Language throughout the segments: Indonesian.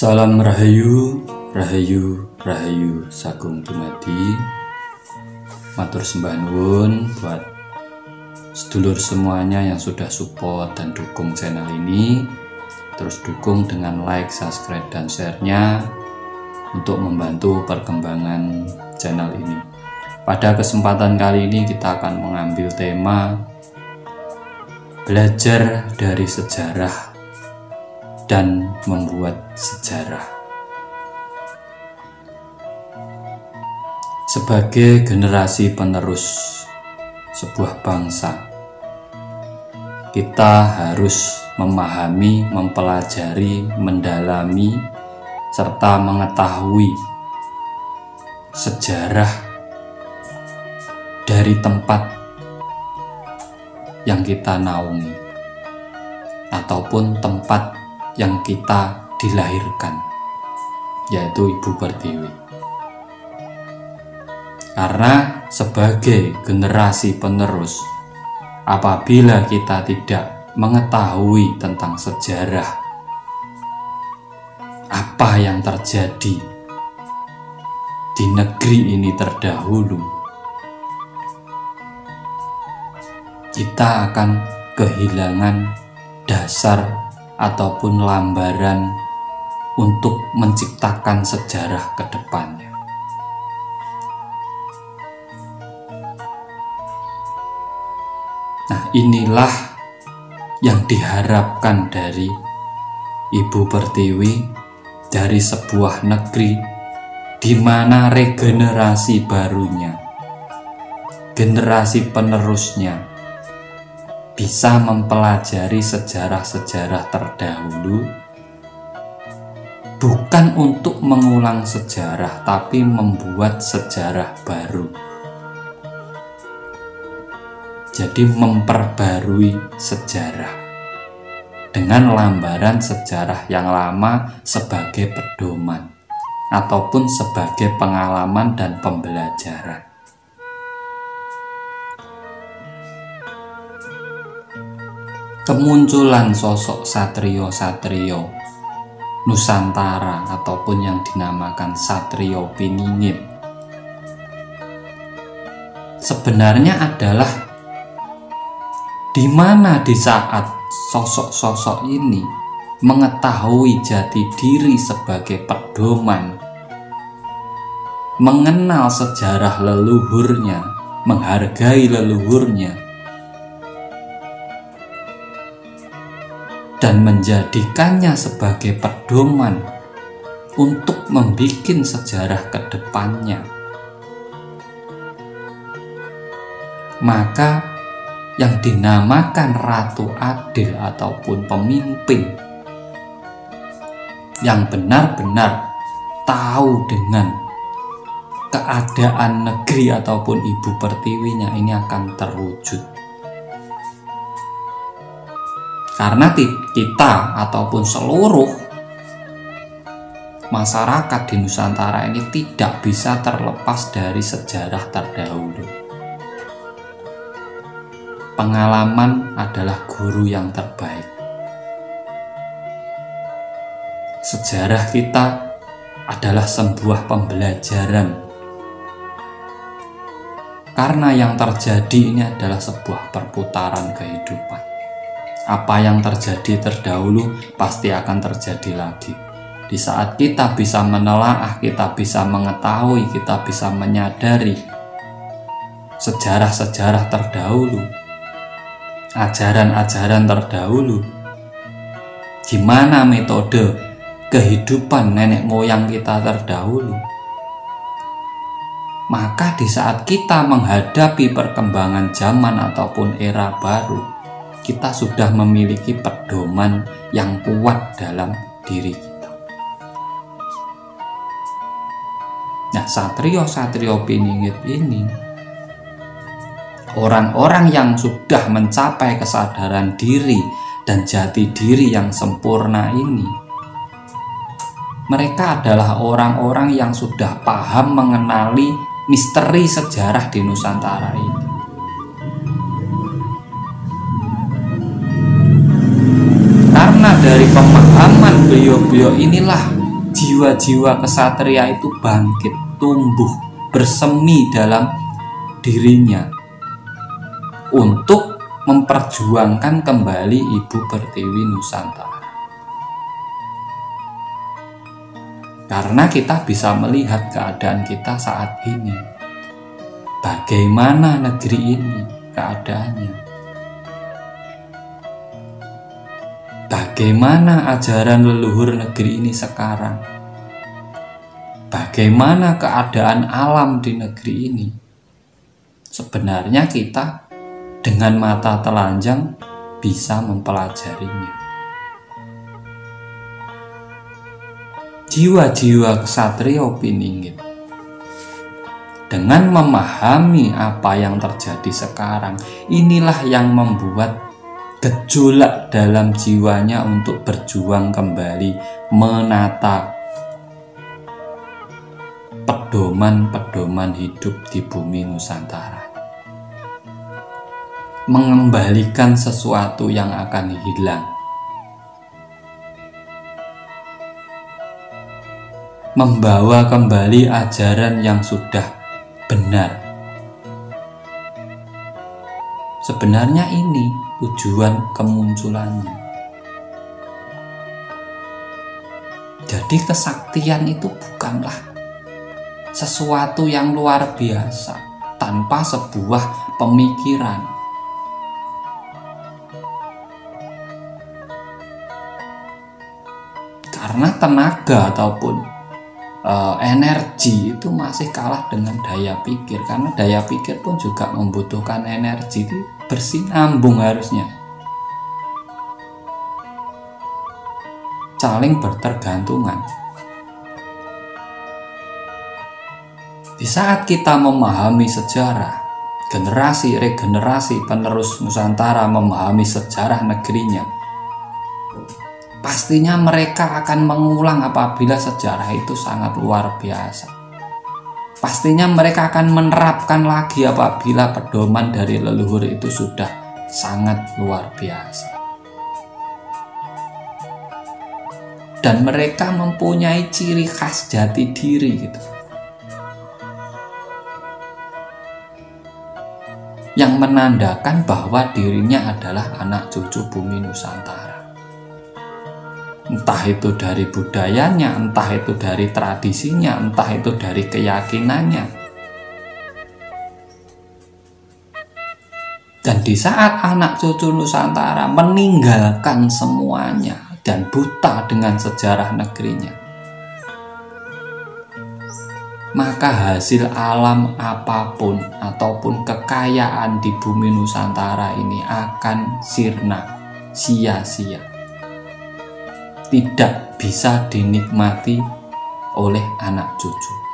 Salam Rahayu, Rahayu, Rahayu Sagung Dumadi. Matur sembah nuwun buat sedulur semuanya yang sudah support dan dukung channel ini. Terus dukung dengan like, subscribe, dan share-nya untuk membantu perkembangan channel ini. Pada kesempatan kali ini kita akan mengambil tema belajar dari sejarah dan membuat sejarah. Sebagai generasi penerus sebuah bangsa, kita harus memahami, mempelajari, mendalami, serta mengetahui sejarah dari tempat yang kita naungi ataupun tempat yang kita dilahirkan, yaitu Ibu Pertiwi. Karena sebagai generasi penerus, apabila kita tidak mengetahui tentang sejarah apa yang terjadi di negeri ini terdahulu, kita akan kehilangan dasar ataupun lambaran untuk menciptakan sejarah ke depannya. Nah, inilah yang diharapkan dari Ibu Pertiwi, dari sebuah negeri di mana regenerasi barunya, generasi penerusnya bisa mempelajari sejarah-sejarah terdahulu, bukan untuk mengulang sejarah, tapi membuat sejarah baru. Jadi memperbarui sejarah dengan lambaran sejarah yang lama sebagai pedoman ataupun sebagai pengalaman dan pembelajaran. Kemunculan sosok satrio-satrio Nusantara ataupun yang dinamakan Satrio Piningit sebenarnya adalah di mana di saat sosok-sosok ini mengetahui jati diri sebagai pedoman, mengenal sejarah leluhurnya, menghargai leluhurnya, dan menjadikannya sebagai pedoman untuk membuat sejarah ke depannya. Maka yang dinamakan Ratu Adil ataupun pemimpin yang benar-benar tahu dengan keadaan negeri ataupun Ibu Pertiwinya ini akan terwujud. Karena kita ataupun seluruh masyarakat di Nusantara ini tidak bisa terlepas dari sejarah terdahulu. Pengalaman adalah guru yang terbaik. Sejarah kita adalah sebuah pembelajaran. Karena yang terjadi ini adalah sebuah perputaran kehidupan. Apa yang terjadi terdahulu pasti akan terjadi lagi. Di saat kita bisa menelaah, kita bisa mengetahui, kita bisa menyadari sejarah-sejarah terdahulu, ajaran-ajaran terdahulu, gimana metode kehidupan nenek moyang kita terdahulu, maka di saat kita menghadapi perkembangan zaman ataupun era baru, kita sudah memiliki pedoman yang kuat dalam diri kita. Nah, satrio-satrio Piningit ini orang-orang yang sudah mencapai kesadaran diri dan jati diri yang sempurna ini, mereka adalah orang-orang yang sudah paham mengenali misteri sejarah di Nusantara ini. Karena dari pemahaman beliau-beliau inilah jiwa-jiwa kesatria itu bangkit, tumbuh, bersemi dalam dirinya untuk memperjuangkan kembali Ibu Pertiwi Nusantara. Karena kita bisa melihat keadaan kita saat ini. Bagaimana negeri ini keadaannya? Bagaimana ajaran leluhur negeri ini sekarang? Bagaimana keadaan alam di negeri ini? Sebenarnya kita dengan mata telanjang bisa mempelajarinya. Jiwa-jiwa ksatria piningit dengan memahami apa yang terjadi sekarang, inilah yang membuat gejolak dalam jiwanya untuk berjuang kembali menata pedoman-pedoman hidup di bumi Nusantara, mengembalikan sesuatu yang akan hilang, membawa kembali ajaran yang sudah benar. Sebenarnya ini tujuan kemunculannya. Jadi kesaktian itu bukanlah sesuatu yang luar biasa tanpa sebuah pemikiran. Karena tenaga ataupun energi itu masih kalah dengan daya pikir, karena daya pikir pun juga membutuhkan energi, itu bersinambung harusnya, saling bertergantungan. Di saat kita memahami sejarah, generasi regenerasi penerus Nusantara memahami sejarah negerinya, pastinya mereka akan mengulang apabila sejarah itu sangat luar biasa. Pastinya mereka akan menerapkan lagi apabila pedoman dari leluhur itu sudah sangat luar biasa. Dan mereka mempunyai ciri khas jati diri gitu, yang menandakan bahwa dirinya adalah anak cucu bumi Nusantara. Entah itu dari budayanya, entah itu dari tradisinya, entah itu dari keyakinannya. Dan di saat anak cucu Nusantara meninggalkan semuanya dan buta dengan sejarah negerinya, maka hasil alam apapun ataupun kekayaan di bumi Nusantara ini akan sirna, sia-sia, tidak bisa dinikmati oleh anak cucunya.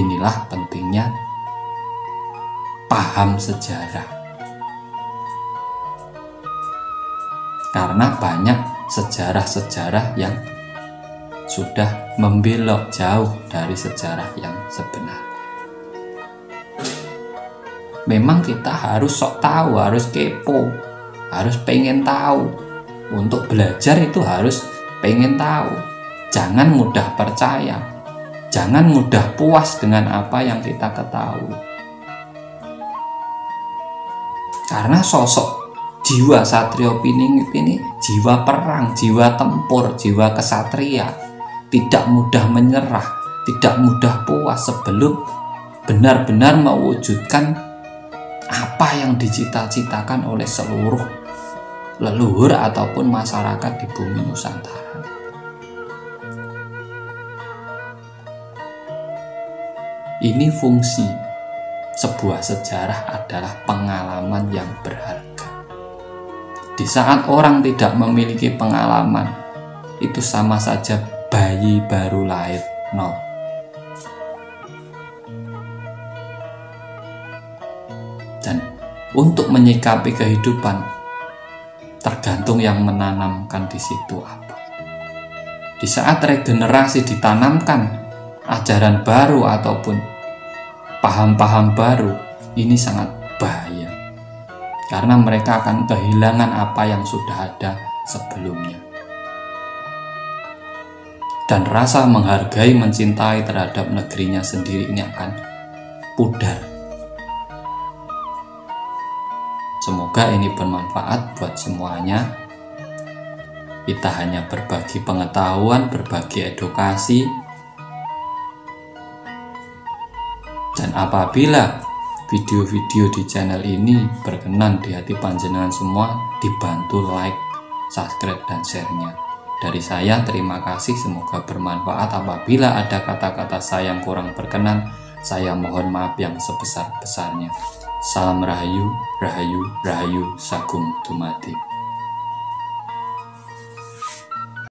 Inilah pentingnya paham sejarah, karena banyak sejarah-sejarah yang sudah membelok jauh dari sejarah yang sebenarnya. Memang kita harus sok tahu, harus kepo, harus pengen tahu. Untuk belajar itu harus pengen tahu. Jangan mudah percaya, jangan mudah puas dengan apa yang kita ketahui. Karena sosok jiwa Satrio Piningit ini jiwa perang, jiwa tempur, jiwa kesatria, tidak mudah menyerah, tidak mudah puas sebelum benar-benar mewujudkan apa yang dicita-citakan oleh seluruh leluhur ataupun masyarakat di bumi Nusantara. Ini fungsi sebuah sejarah adalah pengalaman yang berharga. Di saat orang tidak memiliki pengalaman, itu sama saja bayi baru lahir nol. Dan untuk menyikapi kehidupan, tergantung yang menanamkan di situ apa. Di saat regenerasi ditanamkan ajaran baru ataupun paham-paham baru, ini sangat bahaya, karena mereka akan kehilangan apa yang sudah ada sebelumnya. dan rasa menghargai, mencintai terhadap negerinya sendiri ini akan pudar. Semoga ini bermanfaat buat semuanya. Kita hanya berbagi pengetahuan, berbagi edukasi. Dan apabila video-video di channel ini berkenan di hati panjenengan semua, dibantu like, subscribe, dan share-nya. Dari saya terima kasih, semoga bermanfaat. Apabila ada kata-kata saya yang kurang berkenan, saya mohon maaf yang sebesar-besarnya. Salam Rahayu, Rahayu, Rahayu Sagung Dumadi.